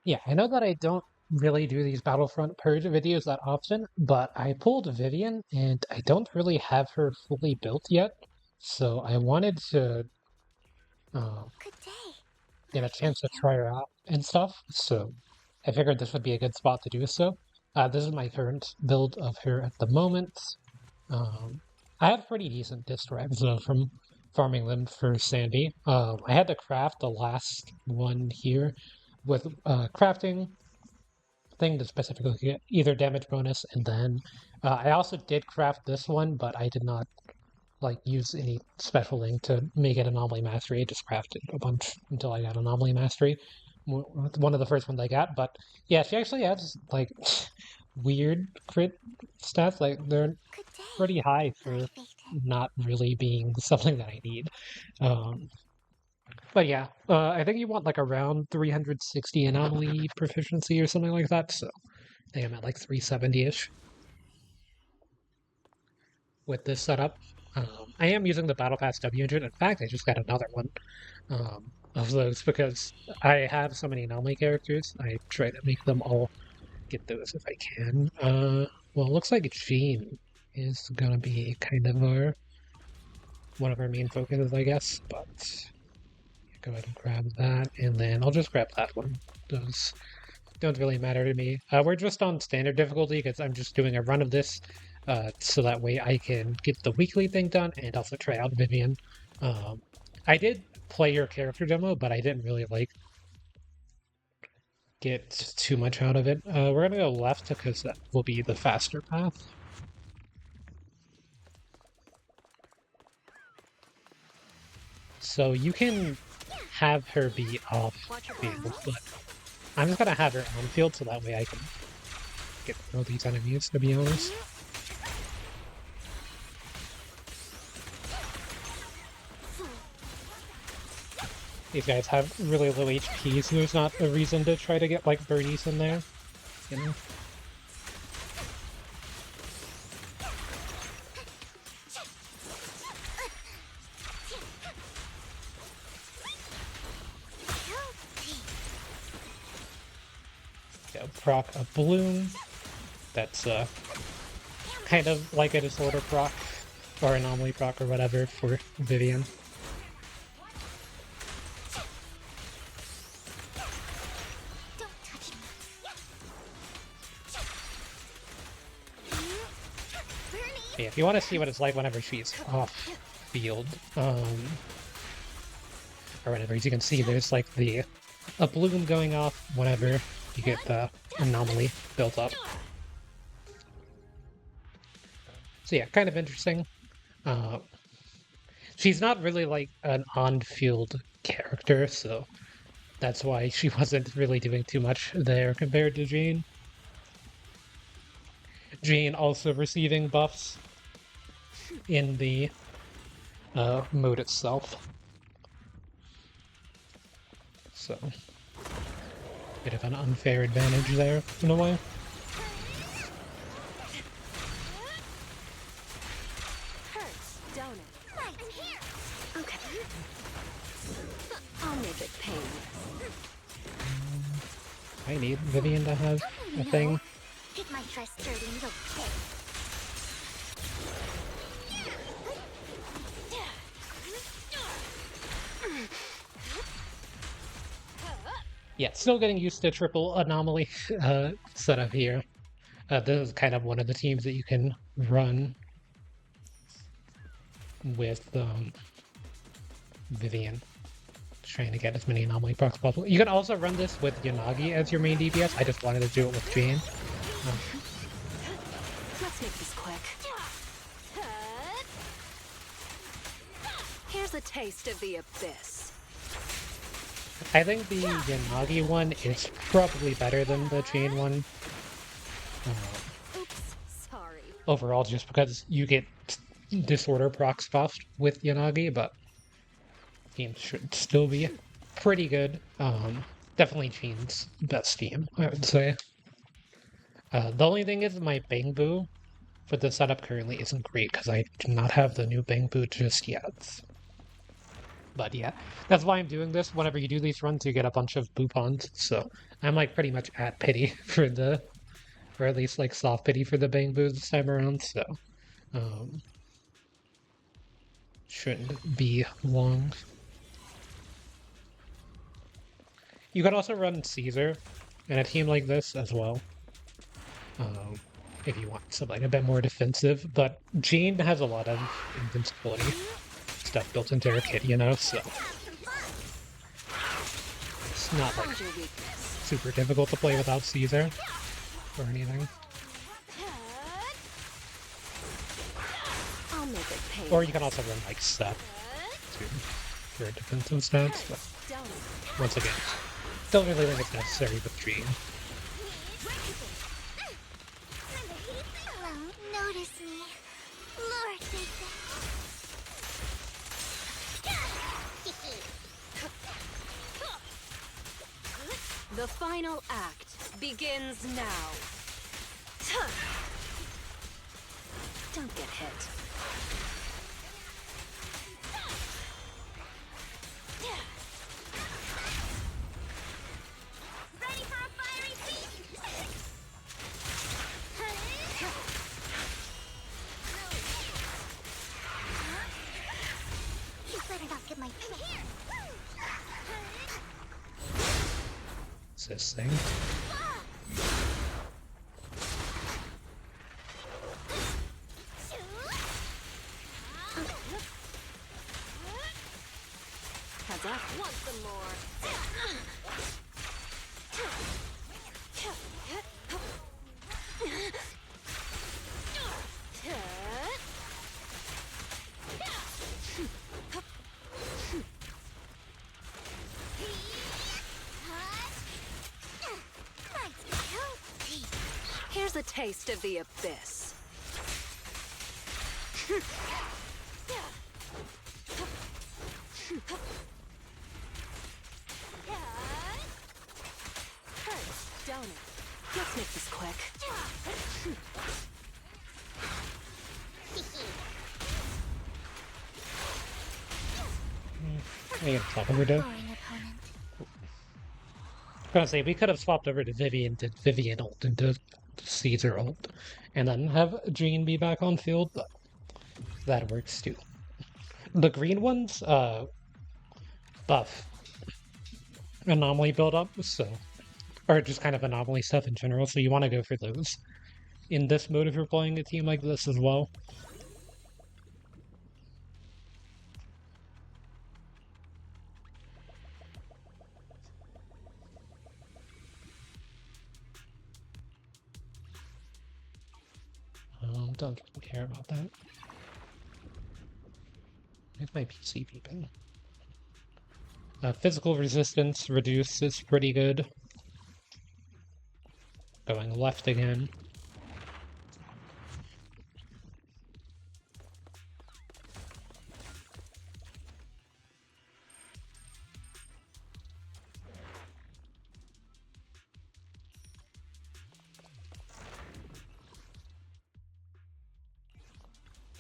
Yeah, I know that I don't really do these Battlefront Purge videos that often, but I pulled Vivian and I don't really have her fully built yet. So I wanted to uh, Good day. get a Hi, chance to Vivian. try her out and stuff. So I figured this would be a good spot to do so. This is my current build of her at the moment. Um, I have pretty decent disc drives though from farming them for Sandy. I had to craft the last one here with crafting thing to specifically get either damage bonus, and then I also did craft this one, but I did not like use any special thing to make it anomaly mastery. I just crafted a bunch until I got anomaly mastery. One of the first ones I got, but yeah, she actually has like weird crit stats. Like they're Good day. pretty high My for Phaeton. not really being something that I need. Um, but yeah, I think you want like around 360 anomaly proficiency or something like that. So I think I'm at like 370-ish with this setup. I am using the Battle Pass W engine. In fact, I just got another one of those because I have so many anomaly characters. I try to make them all get those if I can. Well, it looks like Jane is gonna be kind of our one of our main focuses, I guess. But go ahead and grab that, and then I'll just grab that one. Those don't really matter to me. We're just on standard difficulty because I'm just doing a run of this, so that way I can get the weekly thing done and also try out Vivian. Um, I did play your character demo, but I didn't really like get too much out of it. We're gonna go left because that will be the faster path. So you can have her be off Watch your back. field, but I'm just gonna have her on field so that way I can get through these enemies, to be honest. These guys have really low HP, so there's not a reason to try to get like Burnice in there, you know? Yeah, proc a bloom. That's kind of like a disorder proc or anomaly proc or whatever for Vivian. Don't touch Yeah, me. if you want to see what it's like whenever she's off field, or whatever, as you can see, there's like the a bloom going off whenever you get the anomaly built up. So yeah, kind of interesting. Uh, she's not really like an on-field character, so that's why she wasn't really doing too much there compared to Jane. Jane also receiving buffs in the mode itself, so bit of an unfair advantage there in a way. Hurts, don't it? Right here. Okay. I'll make it painless. I need Vivian to have a No. thing. Get my dress dirty and okay. Yeah, still getting used to triple anomaly setup here. This is kind of one of the teams that you can run with Vivian, trying to get as many anomaly procs as possible. You can also run this with Yanagi as your main DPS. I just wanted to do it with Jane. Let's make this quick. Here's a taste of the abyss. I think the Yanagi one is probably better than the Jane one. Oops, sorry. Overall, just because you get disorder procs buffed with Yanagi, but teams should still be pretty good. Definitely Jane's best team, I would say. The only thing is my Bangbu for the setup currently isn't great because I do not have the new Bangbu just yet. But yeah, that's why I'm doing this. Whenever you do these runs, you get a bunch of boopons. So I'm like pretty much at pity for the, or at least like soft pity for the bang boo this time around. So um, shouldn't be long. You could also run Caesar in a team like this as well. Um, if you want something a bit more defensive, but Jane has a lot of invincibility stuff built into her kit, you know, so it's not like Find your weakness. super difficult to play without Caesar or anything. I'll make it pay. Or you can also run like Seth too for defensive stats, but once again, don't really think it's necessary with Jane. Notice me. Lord, the final act begins now. Don't get hit. Ready for a fiery feast? You better not get my here. What's this thing? Heads up. Want some more? Here's a taste of the abyss. Hurts, don't it? Let's make this quick. I can swap over to. I was gonna say we could have swapped over to Vivian, did Vivian ult into Caesar ult, and then have Jane be back on field, but that works too. The green ones, buff anomaly build up, so or just kind of anomaly stuff in general, so you want to go for those in this mode if you're playing a team like this as well. Don't care about that. It's my PC beeping. Physical resistance reduced is pretty good. Going left again.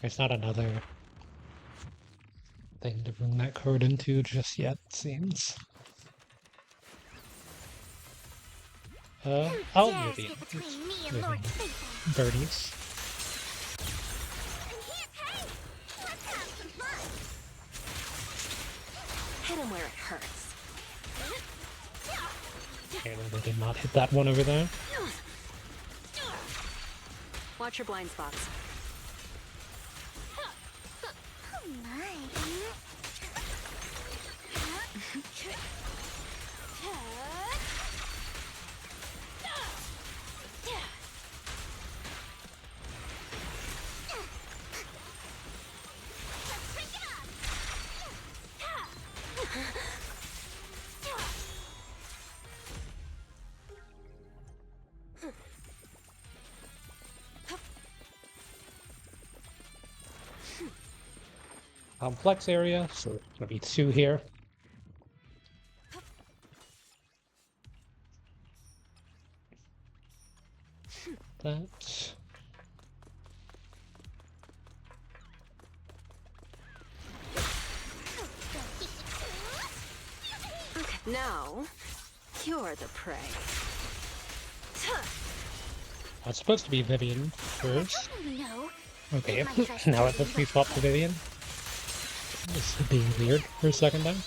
There's not another thing to bring that card into just yet, it seems. I'll Vivian. Vivian. Burnice. Hit him where it hurts. Apparently they did not hit that one over there. Watch your blind spots. Oh my. Complex area, so it's gonna be 2 here. That. Now, you're the prey. It's supposed to be Vivian first. No. Okay, now it lets me swap to Vivian. This is being weird for a second time.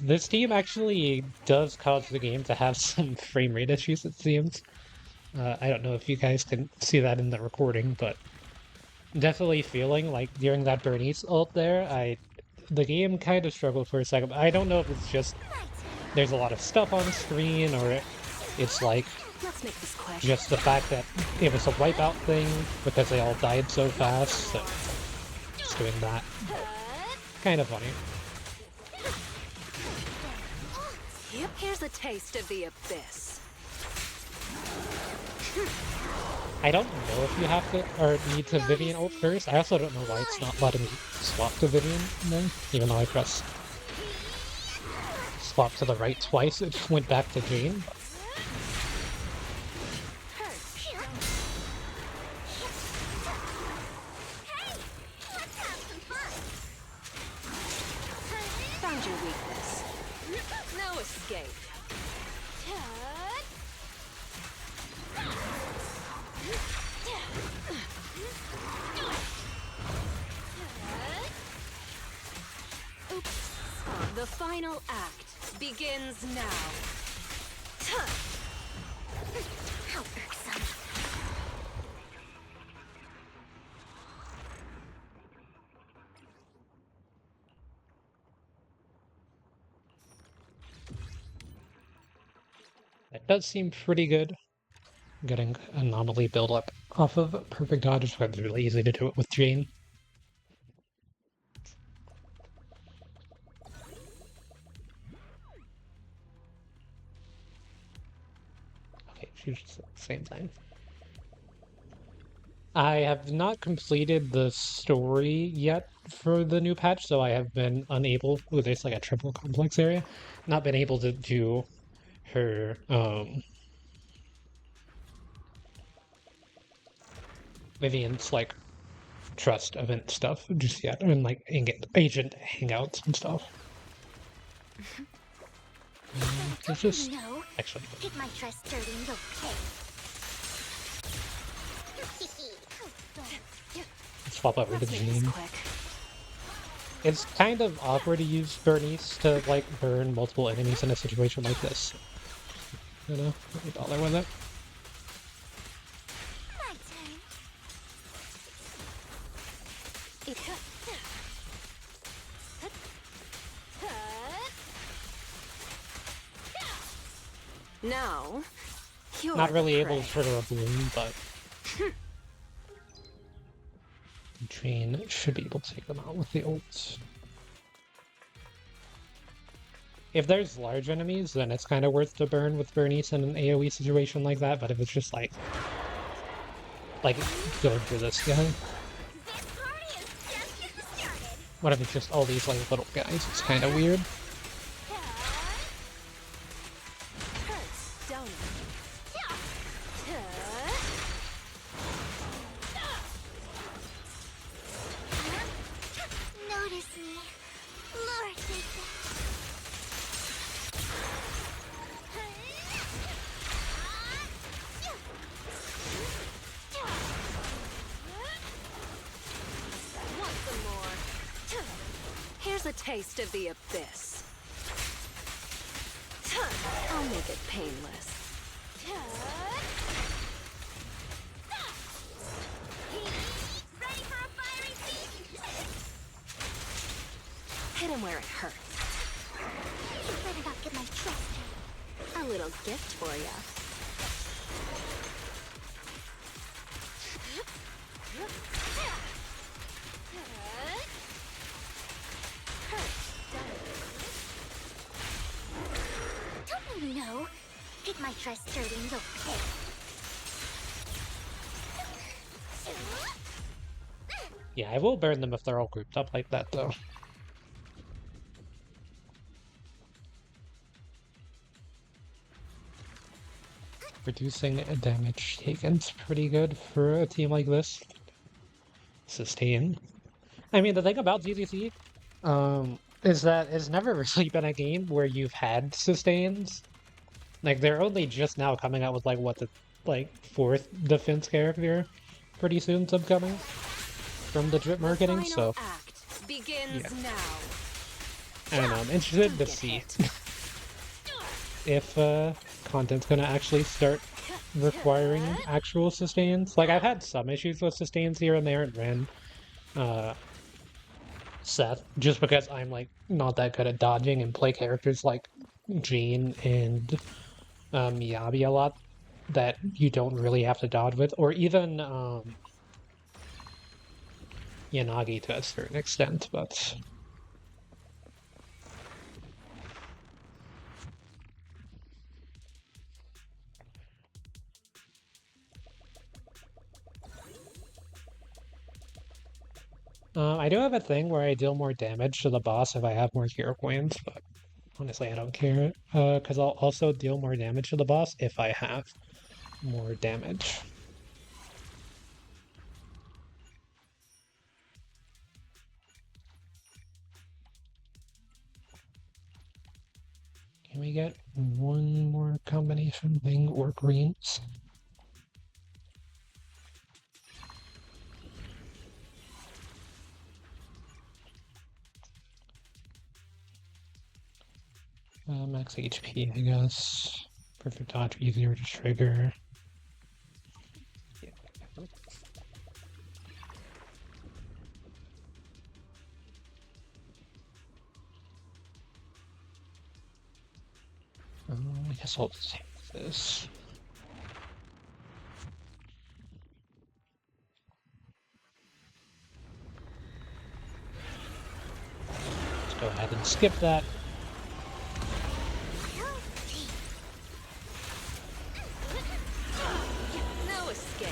This team actually does cause the game to have some frame rate issues, it seems. I don't know if you guys can see that in the recording, but definitely feeling like during that Burnice ult there, the game kind of struggled for a second. I don't know if it's just there's a lot of stuff on screen or it's like Let's make this quick. just the fact that it was a wipeout thing because they all died so fast, so just doing that. Kind of funny. Here's a taste of the abyss. I don't know if you have to, or need to Vivian ult first. I also don't know why it's not letting me swap to Vivian then, even though I pressed swap to the right twice, it went back to Jane. Found your weakness. No escape. Oops. The final act begins now. How irksome. That does seem pretty good. Getting Anomaly build up off of Perfect Dodge, but it's really easy to do it with Jane. Okay, she's just at the same time. I have not completed the story yet for the new patch, so I have been unable, ooh, there's like a triple complex area, not been able to do her, Vivian's like trust event stuff just yet, and like agent hangouts and stuff. It's just actually Get my trust dirty and okay. swap over to Let's make this Jane. quick. It's kind of awkward to use Burnice to like burn multiple enemies in a situation like this. You know, don't bother with it. My turn. Now, you're Not really the able to prey. trigger a balloon, but Jane should be able to take them out with the ults. If there's large enemies, then it's kind of worth to burn with Burnice in an AoE situation like that, but if it's just like going for this guy. This party is just getting started. What if it's just all these like little guys? It's kind of weird. Hurts, don't it? Notice me. Lord, take Want some more? Here's a taste of the abyss. I'll make it painless. Ready for a fiery feast? Hit him where it hurts. You better not get my trust dirty. A little gift for ya. Don't you know? Get my my trust stirred and you'll pay. Yeah, I will burn them if they're all grouped up like that, though. Reducing damage taken's pretty good for a team like this. Sustain. I mean, the thing about GTC, is that it's never really been a game where you've had sustains. Like, they're only just now coming out with, like, what, the, like, 4th defense character pretty soon's upcoming from the drip marketing, so... Act begins yeah. now. I don't know, I'm interested to see if, content's gonna actually start requiring actual sustains. Like, I've had some issues with sustains here and there in Ren, Seth, just because I'm, like, not that good at dodging and play characters like Jane and Miyabi a lot that you don't really have to dodge with, or even Yanagi to a certain extent, but... I do have a thing where I deal more damage to the boss if I have more hero coins, but honestly I don't care, because I'll also deal more damage to the boss if I have more damage. Can we get one more combination thing or greens? Max HP, I guess. Perfect dodge, easier to trigger. Yeah. I guess I'll take this. Let's go ahead and skip that. No escape.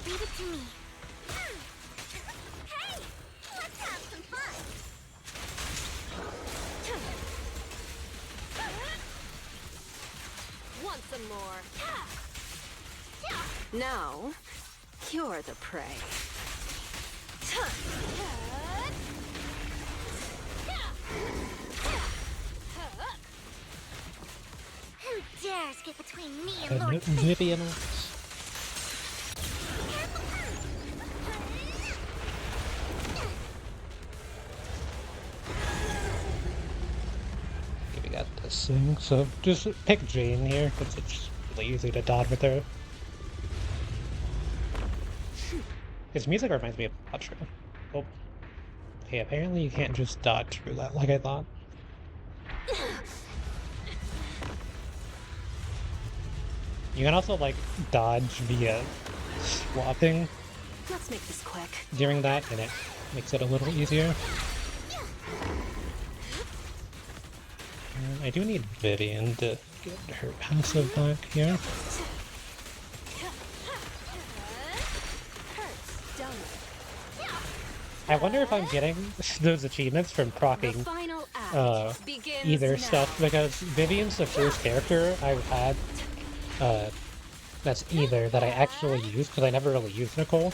Leave it to me. Hey! Let's have some fun! Want some more? Now, you're the prey. Who dares get between me and Lord Vivian. Okay, we got this thing, so just pick Jane here, because it's really easy to dodge with her. His music reminds me of Outro. Oh. Okay, apparently you can't just dodge through that like I thought. You can also, like, dodge via swapping Let's make this quick. during that, and it makes it a little easier. I do need Vivian to get her passive back here. I wonder if I'm getting those achievements from proccing either stuff, because Vivian's the first character I've had that's either that I actually use, because I never really used Nicole.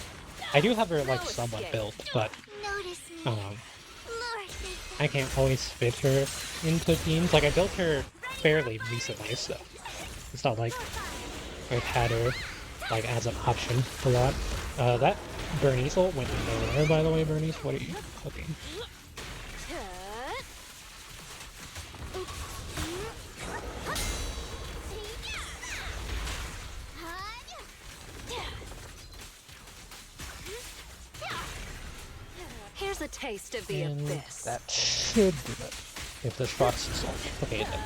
I do have her, like, somewhat built, but I can't always fit her into teams. Like, I built her fairly recently, so it's not like I've had her, like, as an option a lot. That Burnice ult went nowhere, by the way, Burnice. What are you cooking? Here's a taste of the abyss. That should do it. If this procs is off. Okay, it did.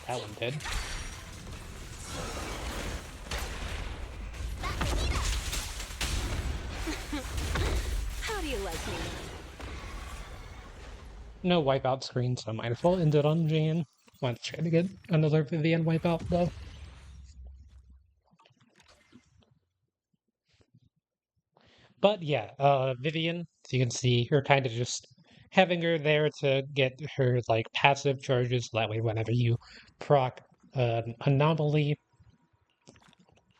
That one did. How do you like me No wipeout screen, so I might as well end it on Jane. Want to try to get another Vivian wipeout, though. But yeah, Vivian, as you can see, you're kind of just having her there to get her like passive charges. That way, whenever you proc Anomaly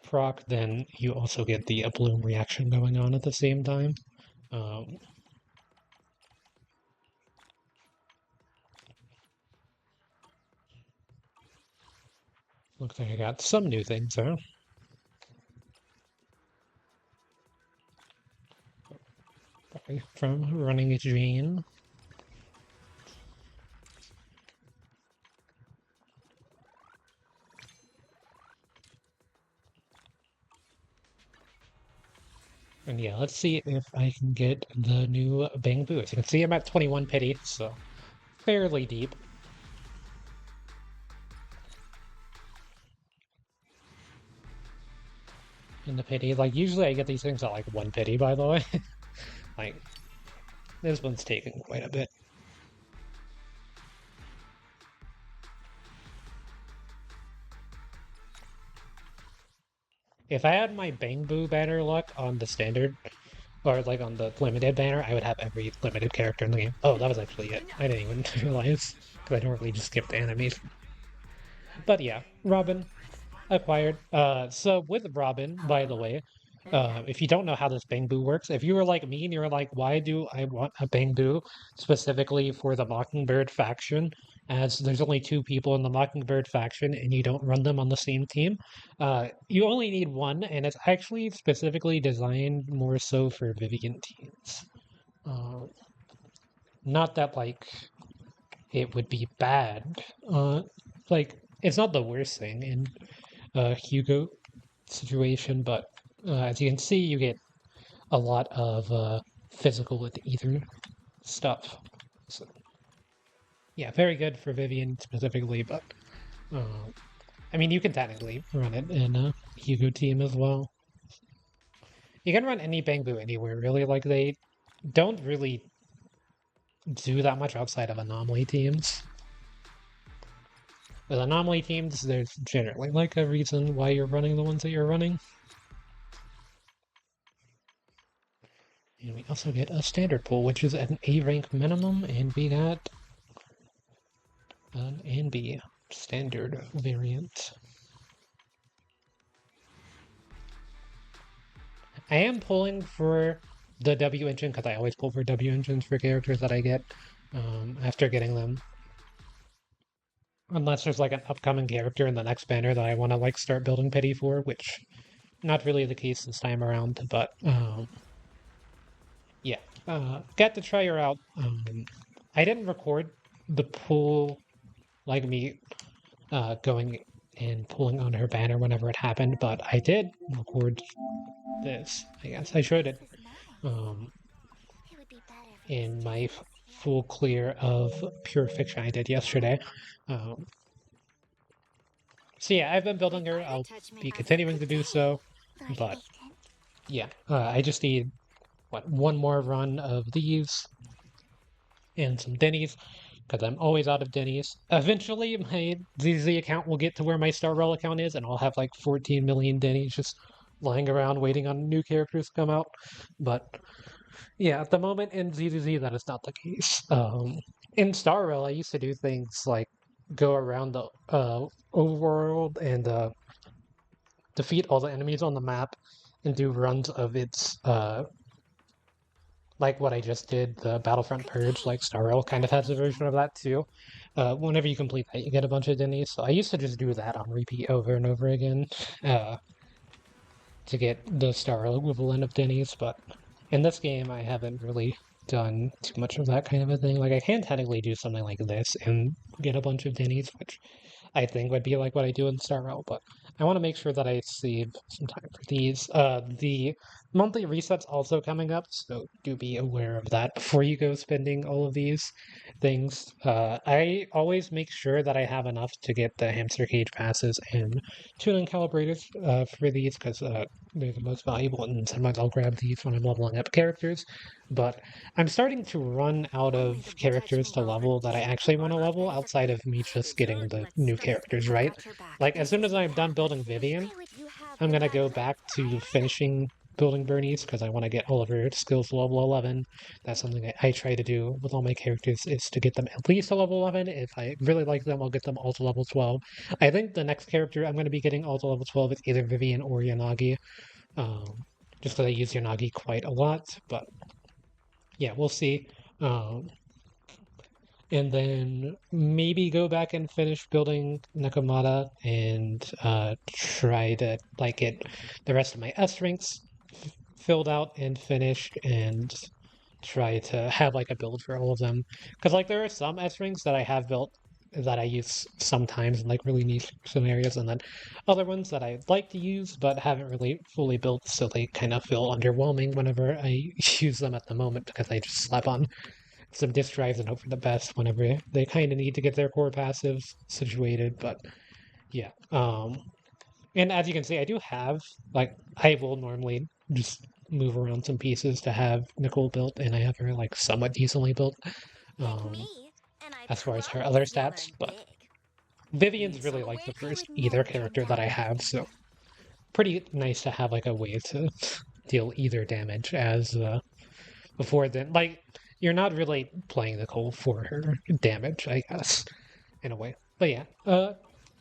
proc, then you also get the bloom reaction going on at the same time. Um, Looks like I got some new things there. From running a Jane. And yeah, let's see if I can get the new Bang Boo. As you can see, I'm at 21 pity, so fairly deep. In the pity. Like, usually I get these things at like 1 pity, by the way. Like, this one's taking quite a bit. If I had my Bang Boo banner luck on the standard, or like on the limited banner, I would have every limited character in the game. Oh, that was actually it. I didn't even realize, because I normally just skip the enemies. But yeah, Robin acquired. So with Robin, by the way, if you don't know how this Bang Boo works, if you were like me and you're like, why do I want a Bang Boo specifically for the Mockingbird faction? As there's only 2 people in the Mockingbird faction and you don't run them on the same team, you only need one, and it's actually specifically designed more so for Vivian teams. Uh, Not that like it would be bad. Like it's not the worst thing in Hugo situation, but as you can see, you get a lot of physical with ether stuff. So, yeah, very good for Vivian specifically, but uh, I mean, you can technically run it in a Hugo team as well. You can run any Bang Boo anywhere, really. Like, they don't really do that much outside of Anomaly teams. With Anomaly teams, there's generally like a reason why you're running the ones that you're running. And we also get a standard pool, which is at an A rank minimum, and we got an NB standard variant. I am pulling for the W engine because I always pull for W engines for characters that I get after getting them. Unless there's like an upcoming character in the next banner that I want to like start building pity for, which not really the case this time around, but yeah, got to try her out. I didn't record the pull, like me going and pulling on her banner whenever it happened, but I did record this. I guess I showed it in my full clear of pure fiction I did yesterday. So yeah, I've been building her. I'll be continuing to do so, but yeah, I just need one more run of these and some Denny's because I'm always out of Denny's. Eventually, my ZZ account will get to where my Star Rail account is, and I'll have like 14 million Denny's just lying around waiting on new characters to come out. But yeah, at the moment in ZZZ, that is not the case. In Star Rail, I used to do things like go around the overworld and defeat all the enemies on the map and do runs of its like what I just did, the Battlefront Purge. Like Star Rail kind of has a version of that too. Whenever you complete that, you get a bunch of Denny's. So I used to just do that on repeat over and over again to get the Star Rail equivalent of Denny's. But in this game, I haven't really done too much of that kind of a thing. Like I can technically do something like this and get a bunch of Denny's, which I think would be like what I do in Star Rail, but I want to make sure that I save some time for these. The monthly resets also coming up, so do be aware of that before you go spending all of these things. I always make sure that I have enough to get the hamster cage passes and tuning calibrators for these because they're the most valuable, and sometimes I'll grab these when I'm leveling up characters. But I'm starting to run out Only of the characters to perpetual level that I overthink actually want or to level outside of unready. me just getting Good, the let's new face it, characters, I right? got your back. Like, as Just soon as as you I'm done have with building me. Vivian, You have I'm the gonna go battle back to inspired? finishing building Burnice because I want to get all of her skills to level 11. That's something I try to do with all my characters is to get them at least to level 11. If I really like them, I'll get them all to level 12. I think the next character I'm going to be getting all to level 12 is either Vivian or Yanagi, um, just because I use Yanagi quite a lot. But yeah, we'll see. Um, and then maybe go back and finish building Nakamata and try to like get the rest of my S ranks filled out and finished and try to have like a build for all of them. Because like there are some S rings that I have built that I use sometimes in like really niche scenarios, and then other ones that I like to use but haven't really fully built, so they kind of feel underwhelming whenever I use them at the moment because I just slap on some disk drives and hope for the best whenever they kind of need to get their core passives situated. But yeah, and as you can see, I do have like I will normally just move around some pieces to have Nicole built, and I have her like somewhat decently built Pick um, me, and I as far as her other promise you'll stats. learn But big. Vivian's really A like the win I first would either never turn character that I down. have, so pretty nice to have like a way to deal either damage as before then. Like you're not really playing Nicole for her damage, I guess, in a way. But yeah,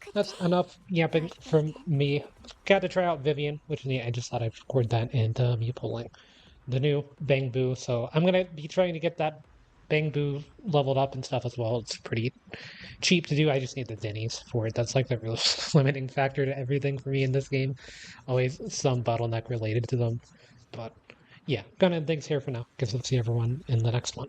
Good that's day, enough yapping Dark from Maiden. me. Got to try out Vivian, which is neat. I just thought I'd record that and me pulling the new Bang Boo. So I'm gonna be trying to get that Bang Boo leveled up and stuff as well. It's pretty cheap to do. I just need the Denny's for it. That's like the real limiting factor to everything for me in this game. Always some bottleneck related to them. But yeah, gonna end things here for now. Guess we'll see everyone in the next one.